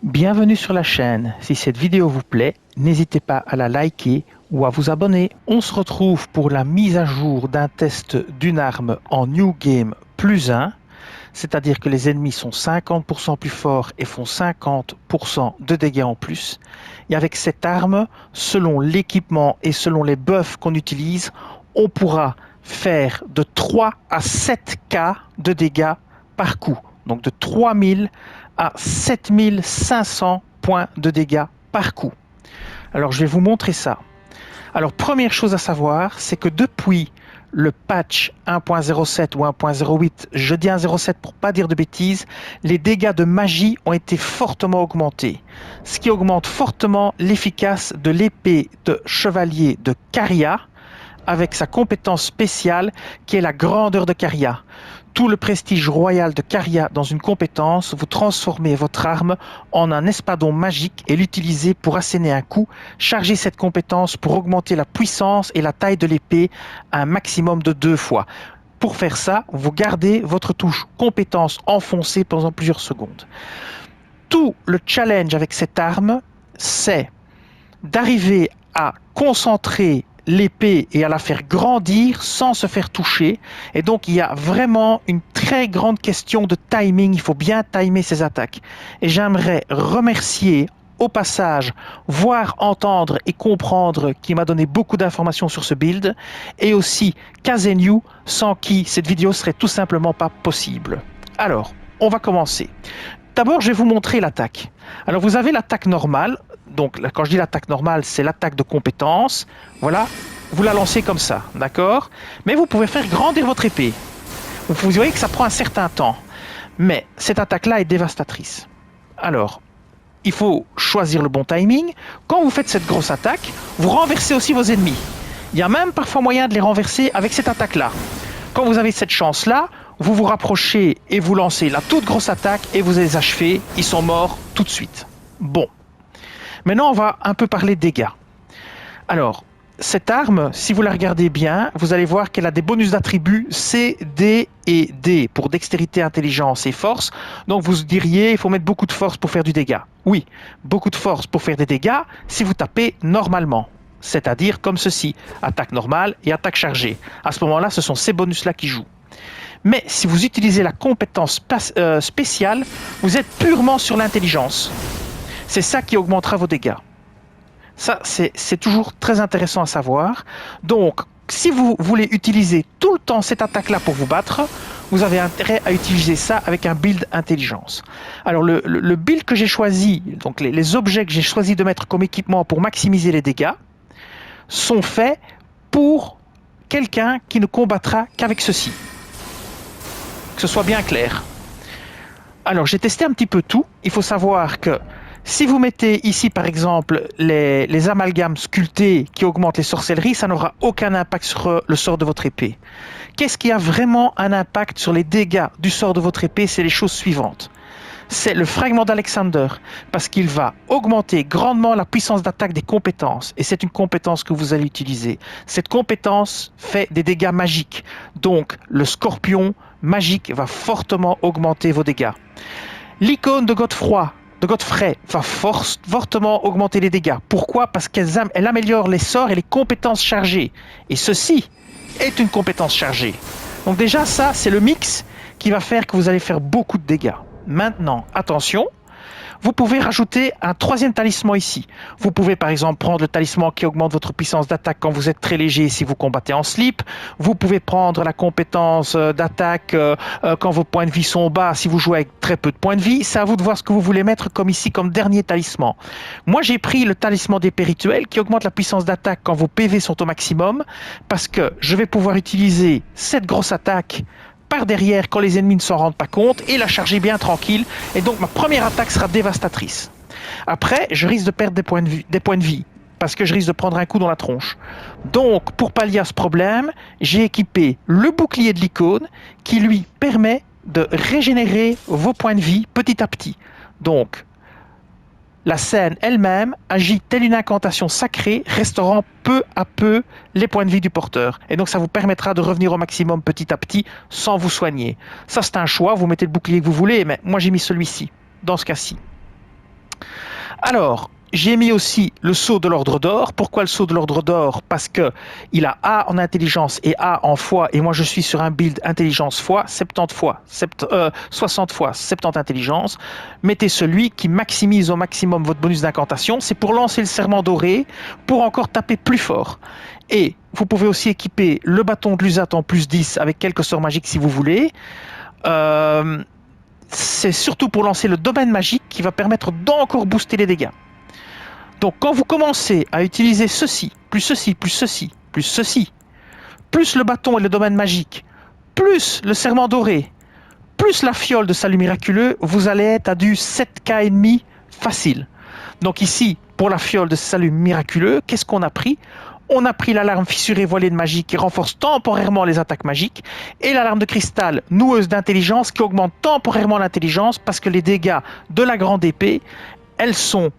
Bienvenue sur la chaîne. Si cette vidéo vous plaît, n'hésitez pas à la liker ou à vous abonner. On se retrouve pour la mise à jour d'un test d'une arme en New Game plus 1, c'est-à-dire que les ennemis sont 50% plus forts et font 50% de dégâts en plus. Et avec cette arme, selon l'équipement et selon les buffs qu'on utilise, on pourra faire de 3 à 7K de dégâts par coup. Donc de 3000 à 7500 points de dégâts par coup. Alors je vais vous montrer ça. Alors première chose à savoir, c'est que depuis le patch 1.07 ou 1.08, je dis 1.07 pour pas dire de bêtises, les dégâts de magie ont été fortement augmentés. Ce qui augmente fortement l'efficace de l'épée de chevalier de Caria avec sa compétence spéciale qui est la grandeur de Caria. Tout le prestige royal de Caria dans une compétence, vous transformez votre arme en un espadon magique et l'utilisez pour asséner un coup, chargez cette compétence pour augmenter la puissance et la taille de l'épée à un maximum de 2 fois. Pour faire ça, vous gardez votre touche compétence enfoncée pendant plusieurs secondes. Tout le challenge avec cette arme, c'est d'arriver à concentrer l'épée et à la faire grandir sans se faire toucher. Et donc il y a vraiment une très grande question de timing, il faut bien timer ses attaques. Et j'aimerais remercier au passage, voir, entendre et comprendre qui m'a donné beaucoup d'informations sur ce build, et aussi Kazeniu, sans qui cette vidéo serait tout simplement pas possible. Alors, on va commencer. D'abord, je vais vous montrer l'attaque. Alors, vous avez l'attaque normale. Donc, quand je dis l'attaque normale, c'est l'attaque de compétence. Voilà, vous la lancez comme ça, d'accord? Mais vous pouvez faire grandir votre épée. Vous voyez que ça prend un certain temps. Mais cette attaque-là est dévastatrice. Alors, il faut choisir le bon timing. Quand vous faites cette grosse attaque, vous renversez aussi vos ennemis. Il y a même parfois moyen de les renverser avec cette attaque-là. Quand vous avez cette chance-là, vous vous rapprochez et vous lancez la toute grosse attaque et vous les achevez. Ils sont morts tout de suite. Bon. Maintenant, on va un peu parler de dégâts. Alors, cette arme, si vous la regardez bien, vous allez voir qu'elle a des bonus d'attributs C, D et D pour dextérité, intelligence et force. Donc vous diriez, il faut mettre beaucoup de force pour faire du dégât. Oui, beaucoup de force pour faire des dégâts si vous tapez normalement. C'est-à-dire comme ceci, attaque normale et attaque chargée. À ce moment-là, ce sont ces bonus-là qui jouent. Mais si vous utilisez la compétence spéciale, vous êtes purement sur l'intelligence. C'est ça qui augmentera vos dégâts. Ça, c'est toujours très intéressant à savoir. Donc, si vous voulez utiliser tout le temps cette attaque-là pour vous battre, vous avez intérêt à utiliser ça avec un build intelligence. Alors, le build que j'ai choisi, donc les objets que j'ai choisi de mettre comme équipement pour maximiser les dégâts, sont faits pour quelqu'un qui ne combattra qu'avec ceci. Que ce soit bien clair. Alors, j'ai testé un petit peu tout. Il faut savoir que si vous mettez ici, par exemple, les amalgames sculptés qui augmentent les sorcelleries, ça n'aura aucun impact sur le sort de votre épée. Qu'est-ce qui a vraiment un impact sur les dégâts du sort de votre épée? C'est les choses suivantes. C'est le fragment d'Alexander, parce qu'il va augmenter grandement la puissance d'attaque des compétences, et c'est une compétence que vous allez utiliser. Cette compétence fait des dégâts magiques, donc le scorpion magique va fortement augmenter vos dégâts. L'icône de Godfrey va fortement augmenter les dégâts. Pourquoi? Parce qu'elle améliore les sorts et les compétences chargées. Et ceci est une compétence chargée. Donc déjà, ça, c'est le mix qui va faire que vous allez faire beaucoup de dégâts. Maintenant, attention, vous pouvez rajouter un troisième talisman ici. Vous pouvez par exemple prendre le talisman qui augmente votre puissance d'attaque quand vous êtes très léger si vous combattez en slip. Vous pouvez prendre la compétence d'attaque quand vos points de vie sont bas si vous jouez avec très peu de points de vie. C'est à vous de voir ce que vous voulez mettre comme ici comme dernier talisman. Moi j'ai pris le talisman d'épée rituelle qui augmente la puissance d'attaque quand vos PV sont au maximum parce que je vais pouvoir utiliser cette grosse attaque par derrière quand les ennemis ne s'en rendent pas compte et la charger bien tranquille, et donc ma première attaque sera dévastatrice. Après, je risque de perdre des points de vie parce que je risque de prendre un coup dans la tronche. Donc, pour pallier à ce problème, j'ai équipé le bouclier de l'icône qui lui permet de régénérer vos points de vie petit à petit. Donc, la scène elle-même agit telle une incantation sacrée, restaurant peu à peu les points de vie du porteur. Et donc ça vous permettra de revenir au maximum petit à petit sans vous soigner. Ça c'est un choix, vous mettez le bouclier que vous voulez, mais moi j'ai mis celui-ci, dans ce cas-ci. Alors, j'ai mis aussi le sceau de l'ordre d'or. Pourquoi le sceau de l'ordre d'or? Parce que il a A en intelligence et A en foi. Et moi, je suis sur un build intelligence foi, 70 fois, 60 fois, 70 intelligence. Mettez celui qui maximise au maximum votre bonus d'incantation. C'est pour lancer le serment doré, pour encore taper plus fort. Et vous pouvez aussi équiper le bâton de l'Usat en plus 10 avec quelques sorts magiques si vous voulez. C'est surtout pour lancer le domaine magique qui va permettre d'encore booster les dégâts. Donc quand vous commencez à utiliser ceci, plus ceci, plus ceci, plus ceci, plus le bâton et le domaine magique, plus le serment doré, plus la fiole de salut miraculeux, vous allez être à du 7K et demi facile. Donc ici, pour la fiole de salut miraculeux, qu'est-ce qu'on a pris? On a pris l'alarme fissurée voilée de magie qui renforce temporairement les attaques magiques et l'alarme de cristal noueuse d'intelligence qui augmente temporairement l'intelligence parce que les dégâts de la grande épée, elles sont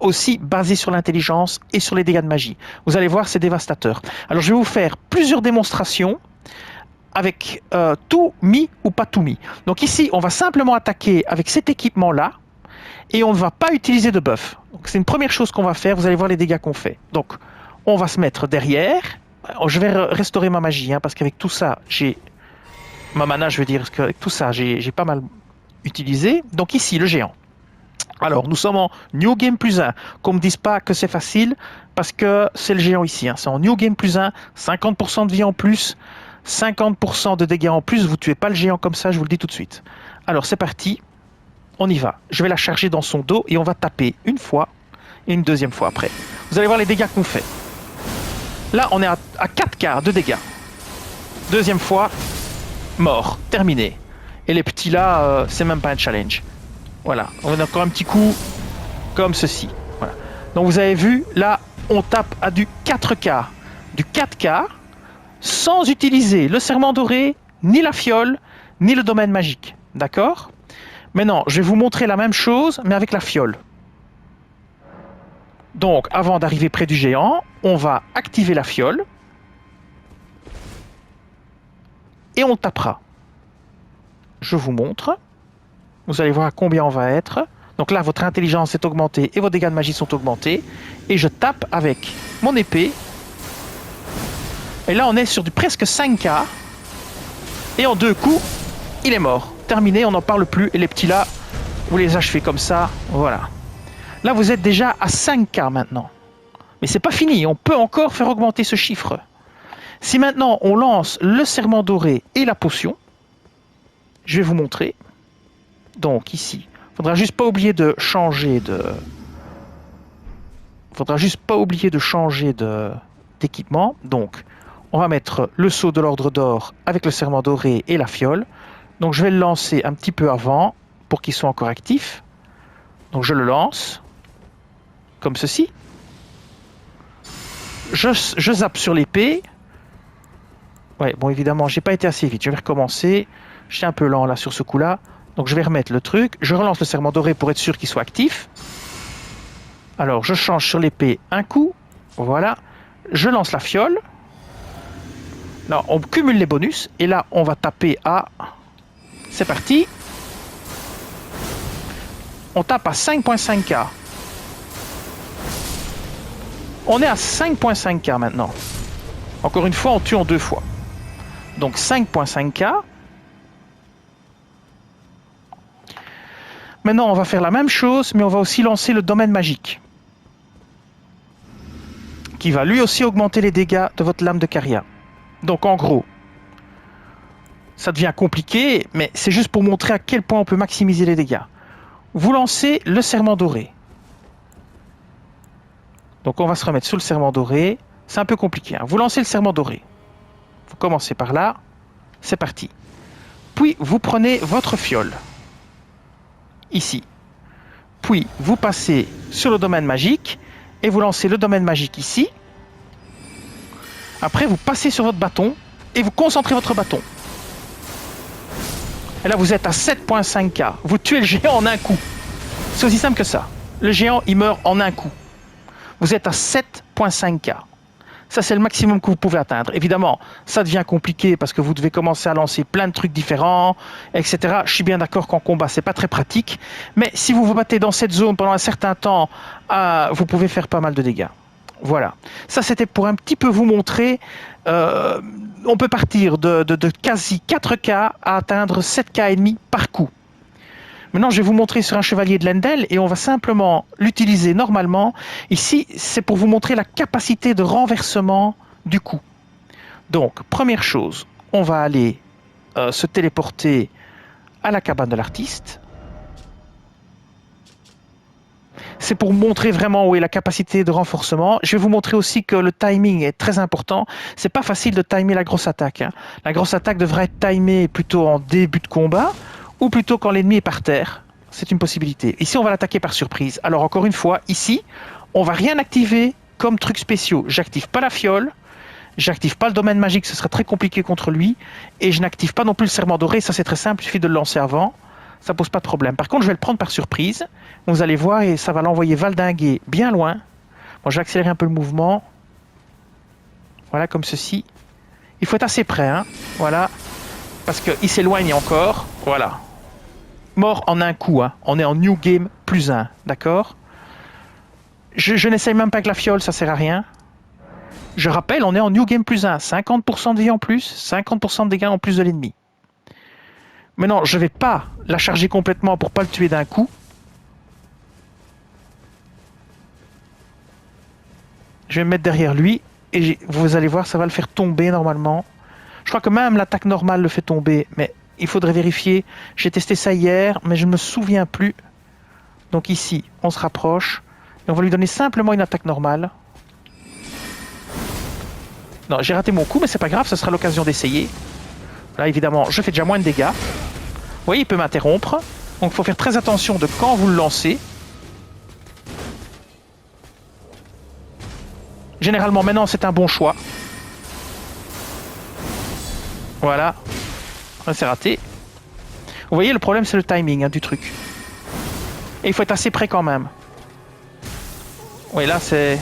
aussi basées sur l'intelligence et sur les dégâts de magie. Vous allez voir, c'est dévastateur. Alors je vais vous faire plusieurs démonstrations avec tout mis ou pas tout mis. Donc ici, on va simplement attaquer avec cet équipement-là et on ne va pas utiliser de buff. Donc c'est une première chose qu'on va faire, vous allez voir les dégâts qu'on fait. Donc on va se mettre derrière. Je vais restaurer ma magie, hein, parce qu'avec tout ça, j'ai... Ma mana, je veux dire, parce qu'avec tout ça, j'ai pas mal utilisé. Donc ici, le géant. Alors, nous sommes en New Game plus 1. Qu'on ne me dise pas que c'est facile, parce que c'est le géant ici. Hein. C'est en New Game plus 1, 50% de vie en plus, 50% de dégâts en plus. Vous tuez pas le géant comme ça, je vous le dis tout de suite. Alors, c'est parti. On y va. Je vais la charger dans son dos et on va taper une fois et une deuxième fois après. Vous allez voir les dégâts qu'on fait. Là, on est à 4K de dégâts. Deuxième fois, mort, terminé. Et les petits là, c'est même pas un challenge. Voilà, on a encore un petit coup comme ceci. Voilà. Donc vous avez vu, là, on tape à du 4K. Du 4K, sans utiliser le serment doré, ni la fiole, ni le domaine magique. D'accord? Maintenant, je vais vous montrer la même chose, mais avec la fiole. Donc, avant d'arriver près du géant, on va activer la fiole. Et on tapera. Je vous montre. Vous allez voir à combien on va être. Donc là, votre intelligence est augmentée et vos dégâts de magie sont augmentés. Et je tape avec mon épée. Et là, on est sur du presque 5K. Et en 2 coups, il est mort. Terminé, on n'en parle plus. Et les petits là, vous les achevez comme ça. Voilà. Là, vous êtes déjà à 5K maintenant. Mais c'est pas fini, on peut encore faire augmenter ce chiffre. Si maintenant on lance le serment doré et la potion, je vais vous montrer. Donc ici, il faudra juste pas oublier de changer de... d'équipement. Donc, on va mettre le sceau de l'ordre d'or avec le serment doré et la fiole. Donc je vais le lancer un petit peu avant pour qu'il soit encore actif. Donc je le lance. Comme ceci. Je zappe sur l'épée. Ouais, bon, évidemment, j'ai pas été assez vite. Je vais recommencer. Je suis un peu lent là sur ce coup-là. Donc je vais remettre le truc. Je relance le serment doré pour être sûr qu'il soit actif. Alors, je change sur l'épée un coup. Voilà. Je lance la fiole. Là, on cumule les bonus. Et là, on va taper à... C'est parti. On tape à 5.5K. On est à 5.5K maintenant. Encore une fois, on tue en 2 fois. Donc 5.5K. Maintenant, on va faire la même chose, mais on va aussi lancer le domaine magique. Qui va lui aussi augmenter les dégâts de votre lame de Caria. Donc en gros, ça devient compliqué, mais c'est juste pour montrer à quel point on peut maximiser les dégâts. Vous lancez le serment doré. Donc on va se remettre sur le serment doré. C'est un peu compliqué. Hein. Vous lancez le serment doré. Vous commencez par là. C'est parti. Puis vous prenez votre fiole. Ici. Puis vous passez sur le domaine magique. Et vous lancez le domaine magique ici. Après vous passez sur votre bâton. Et vous concentrez votre bâton. Et là vous êtes à 7.5K. Vous tuez le géant en un coup. C'est aussi simple que ça. Le géant il meurt en un coup. Vous êtes à 7.5K. Ça, c'est le maximum que vous pouvez atteindre. Évidemment, ça devient compliqué parce que vous devez commencer à lancer plein de trucs différents, etc. Je suis bien d'accord qu'en combat, c'est pas très pratique. Mais si vous vous battez dans cette zone pendant un certain temps, vous pouvez faire pas mal de dégâts. Voilà. Ça, c'était pour un petit peu vous montrer. On peut partir de quasi 4K à atteindre 7K et demi par coup. Maintenant, je vais vous montrer sur un chevalier de Lendel et on va simplement l'utiliser normalement. Ici, c'est pour vous montrer la capacité de renversement du coup. Donc, première chose, on va aller se téléporter à la cabane de l'artiste. C'est pour montrer vraiment où est la capacité de renforcement. Je vais vous montrer aussi que le timing est très important. C'est pas facile de timer la grosse attaque. La grosse attaque devrait être timée plutôt en début de combat ou plutôt quand l'ennemi est par terre. C'est une possibilité. Ici, on va l'attaquer par surprise. Alors encore une fois, ici, on va rien activer comme trucs spéciaux. J'active pas la fiole, j'active pas le domaine magique, ce serait très compliqué contre lui, et je n'active pas non plus le serment doré. Ça, c'est très simple, il suffit de le lancer avant. Ça pose pas de problème. Par contre, je vais le prendre par surprise. Vous allez voir et ça va l'envoyer valdinguer bien loin. Bon, je vais accélérer un peu le mouvement. Voilà, comme ceci. Il faut être assez près, hein. Voilà. Parce qu'il s'éloigne encore. Voilà. Mort en un coup, hein. On est en New Game plus 1, d'accord? Je n'essaye même pas avec la fiole, ça sert à rien. Je rappelle, on est en New Game plus 1. 50% de vie en plus, 50% de dégâts en plus de l'ennemi. Maintenant, je ne vais pas la charger complètement pour ne pas le tuer d'un coup. Je vais me mettre derrière lui et vous allez voir, ça va le faire tomber normalement. Je crois que même l'attaque normale le fait tomber, mais il faudrait vérifier. J'ai testé ça hier, mais je ne me souviens plus. Donc ici, on se rapproche et on va lui donner simplement une attaque normale. Non, j'ai raté mon coup, mais c'est pas grave, ce sera l'occasion d'essayer. Là, évidemment, je fais déjà moins de dégâts. Vous voyez, il peut m'interrompre. Donc, il faut faire très attention de quand vous le lancez. Généralement, maintenant, c'est un bon choix. Voilà. C'est raté. Vous voyez, le problème, c'est le timing du truc. Et il faut être assez près quand même. Oui, là, c'est...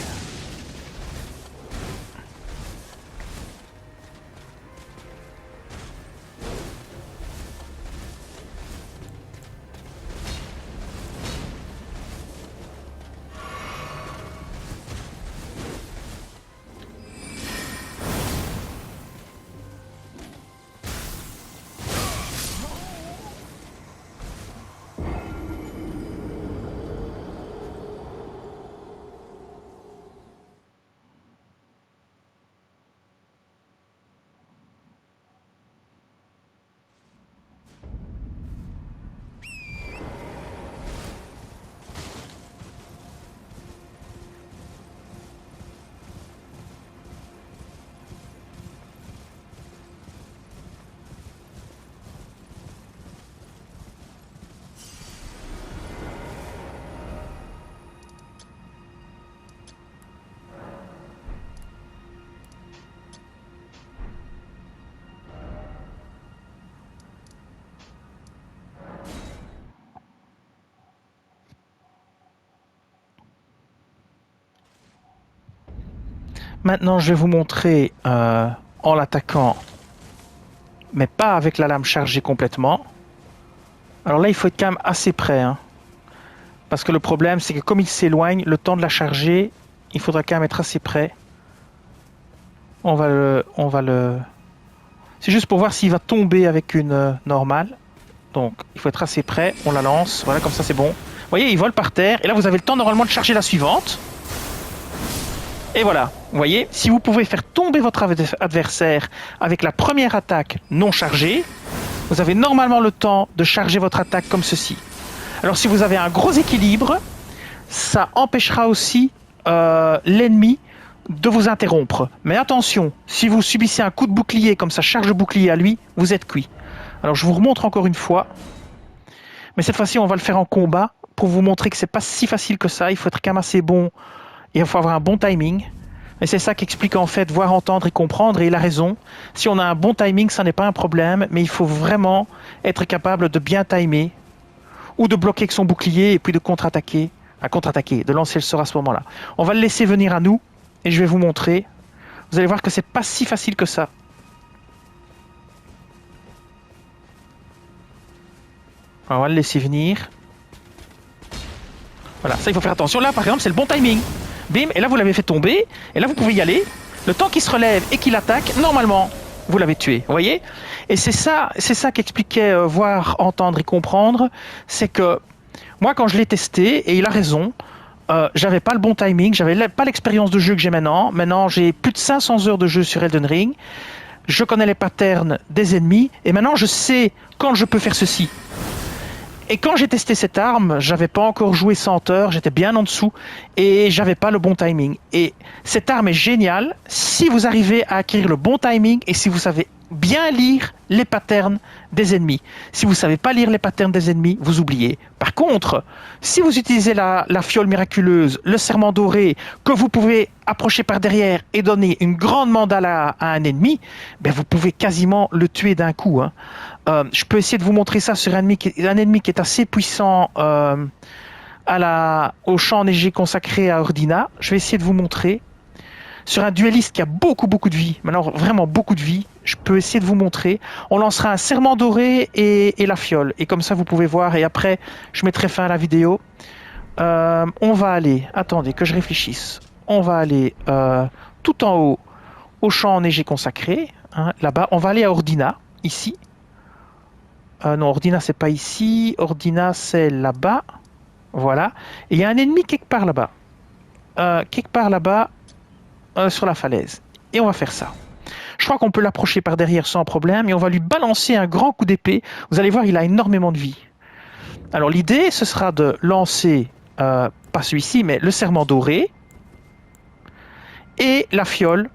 Maintenant, je vais vous montrer en l'attaquant, mais pas avec la lame chargée complètement. Alors là, il faut être quand même assez près, hein. Parce que le problème, c'est que comme il s'éloigne, le temps de la charger, il faudra quand même être assez près. On va le... C'est juste pour voir s'il va tomber avec une normale. Donc, il faut être assez près. On la lance. Voilà, comme ça, c'est bon. Vous voyez, il vole par terre. Et là, vous avez le temps normalement de charger la suivante. Et voilà. Vous voyez, si vous pouvez faire tomber votre adversaire avec la première attaque non chargée, vous avez normalement le temps de charger votre attaque comme ceci. Alors, si vous avez un gros équilibre, ça empêchera aussi l'ennemi de vous interrompre. Mais attention, si vous subissez un coup de bouclier comme ça charge le bouclier à lui, vous êtes cuit. Alors je vous remontre encore une fois. Mais cette fois-ci, on va le faire en combat pour vous montrer que c'est pas si facile que ça. Il faut être quand même assez bon et il faut avoir un bon timing. Et c'est ça qu'explique en fait voir, entendre et comprendre. Et il a raison. Si on a un bon timing, ça n'est pas un problème. Mais il faut vraiment être capable de bien timer ou de bloquer avec son bouclier et puis de contre-attaquer, de lancer le sort à ce moment-là. On va le laisser venir à nous et je vais vous montrer. Vous allez voir que c'est pas si facile que ça. On va le laisser venir. Voilà, ça il faut faire attention. Là par exemple c'est le bon timing. Bim, et là vous l'avez fait tomber. Et là vous pouvez y aller. Le temps qu'il se relève et qu'il attaque, normalement, vous l'avez tué. Vous voyez? Et c'est ça qu'expliquait voir, entendre et comprendre. C'est que moi quand je l'ai testé, et il a raison, j'avais pas le bon timing, j'avais pas l'expérience de jeu que j'ai maintenant. Maintenant j'ai plus de 500 heures de jeu sur Elden Ring. Je connais les patterns des ennemis. Et maintenant je sais quand je peux faire ceci. Et quand j'ai testé cette arme, j'avais pas encore joué 100 heures, j'étais bien en dessous et j'avais pas le bon timing. Et cette arme est géniale si vous arrivez à acquérir le bon timing et si vous savez bien lire les patterns des ennemis. Si vous savez pas lire les patterns des ennemis, vous oubliez. Par contre, si vous utilisez la fiole miraculeuse, le serment doré, que vous pouvez approcher par derrière et donner une grande mandale à un ennemi, ben vous pouvez quasiment le tuer d'un coup, hein. Je peux essayer de vous montrer ça sur un ennemi qui est assez puissant au champ enneigé consacré à Ordina. Je vais essayer de vous montrer. Sur un duelliste qui a beaucoup de vie, mais alors vraiment beaucoup de vie, je peux essayer de vous montrer. On lancera un serment doré et la fiole. Et comme ça vous pouvez voir et après je mettrai fin à la vidéo. On va aller, attendez que je réfléchisse. On va aller tout en haut au champ enneigé consacré, hein, là-bas. On va aller à Ordina, ici. Non, Ordina c'est pas ici, Ordina c'est là-bas, voilà. Et il y a un ennemi quelque part là-bas, sur la falaise. Et on va faire ça. Je crois qu'on peut l'approcher par derrière sans problème et on va lui balancer un grand coup d'épée. Vous allez voir, il a énormément de vie. Alors l'idée, ce sera de lancer, pas celui-ci, mais le serment doré et la fiole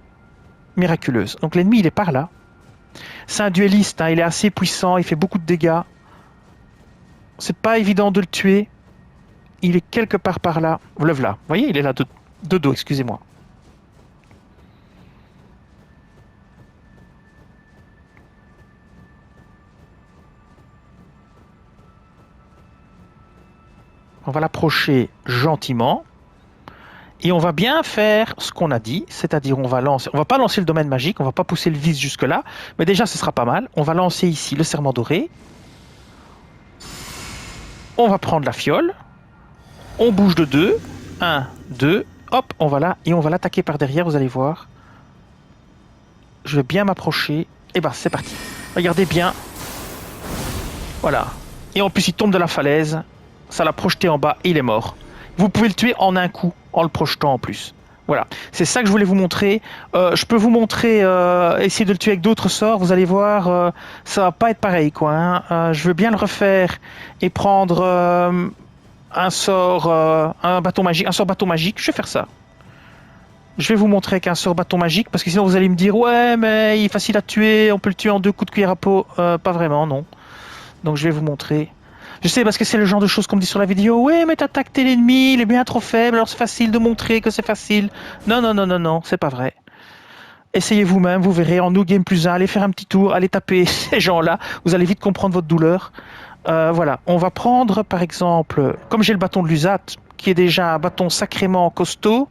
miraculeuse. Donc l'ennemi, il est par là. C'est un duelliste, hein, il est assez puissant, il fait beaucoup de dégâts. C'est pas évident de le tuer. Il est quelque part par là. Le voilà. Vous voyez, il est là de dos, excusez-moi. On va l'approcher gentiment. Et on va bien faire ce qu'on a dit, c'est-à-dire on va pas lancer le domaine magique, on va pas pousser le vis jusque là, mais déjà ce sera pas mal. On va lancer ici le serment doré. On va prendre la fiole. On bouge de 2. 1, 2, hop, on va là et on va l'attaquer par derrière, vous allez voir. Je vais bien m'approcher. Et ben c'est parti. Regardez bien. Voilà. Et en plus il tombe de la falaise, ça l'a projeté en bas et il est mort. Vous pouvez le tuer en un coup, en le projetant en plus. Voilà, c'est ça que je voulais vous montrer. Je peux vous montrer, essayer de le tuer avec d'autres sorts. Vous allez voir, ça va pas être pareil, quoi, hein. Je veux bien le refaire et prendre un sort, un sort bâton magique. Je vais faire ça. Je vais vous montrer avec un sort bâton magique parce que sinon vous allez me dire ouais, mais il est facile à tuer, on peut le tuer en 2 coups de cuillère à peau. Pas vraiment, non. Donc je vais vous montrer. Je sais parce que c'est le genre de choses qu'on me dit sur la vidéo. Ouais, mais t'attaques tel ennemi, il est bien trop faible, alors c'est facile de montrer que c'est facile. Non, c'est pas vrai. Essayez vous-même, vous verrez en New Game plus 1, allez faire un petit tour, allez taper ces gens-là, vous allez vite comprendre votre douleur. Voilà, on va prendre par exemple, comme j'ai le bâton de l'Usat, qui est déjà un bâton sacrément costaud,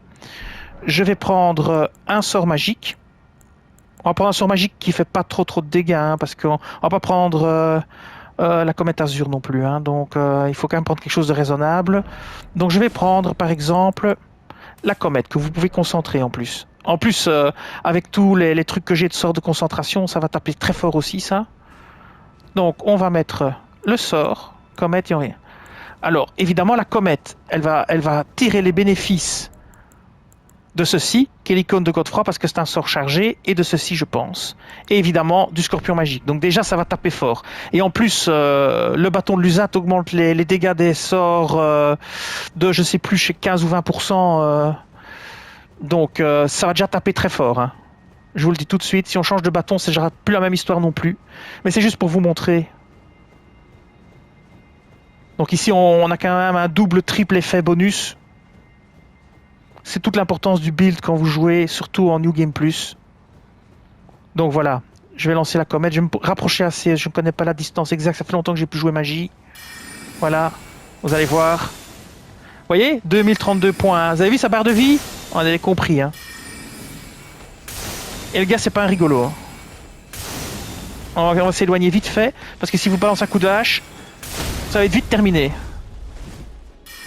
je vais prendre un sort magique. On va prendre un sort magique qui fait pas trop de dégâts, hein, parce qu'on va pas prendre... la comète azur non plus, hein, donc il faut quand même prendre quelque chose de raisonnable. Donc je vais prendre par exemple la comète que vous pouvez concentrer en plus. En plus, avec tous les trucs que j'ai de sort de concentration, ça va taper très fort aussi ça. Donc on va mettre le sort, comète, il n'y a rien. Alors évidemment la comète, elle va tirer les bénéfices de ceci, qui est l'icône de Godefroy parce que c'est un sort chargé, et de ceci je pense. Et évidemment du scorpion magique. Donc déjà ça va taper fort. Et en plus le bâton de l'Usat augmente les dégâts des sorts de je sais plus chez 15 ou 20%. Donc ça va déjà taper très fort, hein. Je vous le dis tout de suite, si on change de bâton c'est déjà plus la même histoire non plus. Mais c'est juste pour vous montrer. Donc ici on a quand même un double triple effet bonus. C'est toute l'importance du build quand vous jouez, surtout en New Game Plus. Donc voilà, je vais lancer la comète, je vais me rapprocher assez, je ne connais pas la distance exacte, ça fait longtemps que j'ai pu jouer magie. Voilà, vous allez voir. Vous voyez, 2032 points. Vous avez vu sa barre de vie? On avait compris, hein. Et le gars, c'est pas un rigolo. Hein. On va s'éloigner vite fait, parce que si vous balancez un coup de hache, ça va être vite terminé.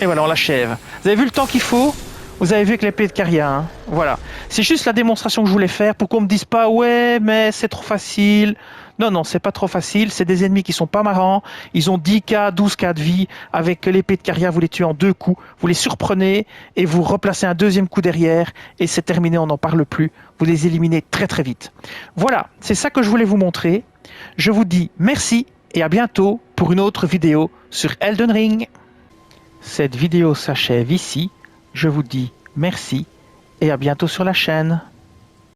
Et voilà, on l'achève. Vous avez vu le temps qu'il faut? Vous avez vu avec l'épée de Caria, hein. Voilà. C'est juste la démonstration que je voulais faire pour qu'on me dise pas ouais, mais c'est trop facile. Non, non, c'est pas trop facile. C'est des ennemis qui sont pas marrants. Ils ont 10K, 12K de vie. Avec l'épée de Caria, vous les tuez en 2 coups. Vous les surprenez et vous replacez un 2e coup derrière. Et c'est terminé, on n'en parle plus. Vous les éliminez très très vite. Voilà, c'est ça que je voulais vous montrer. Je vous dis merci et à bientôt pour une autre vidéo sur Elden Ring. Cette vidéo s'achève ici. Je vous dis merci et à bientôt sur la chaîne.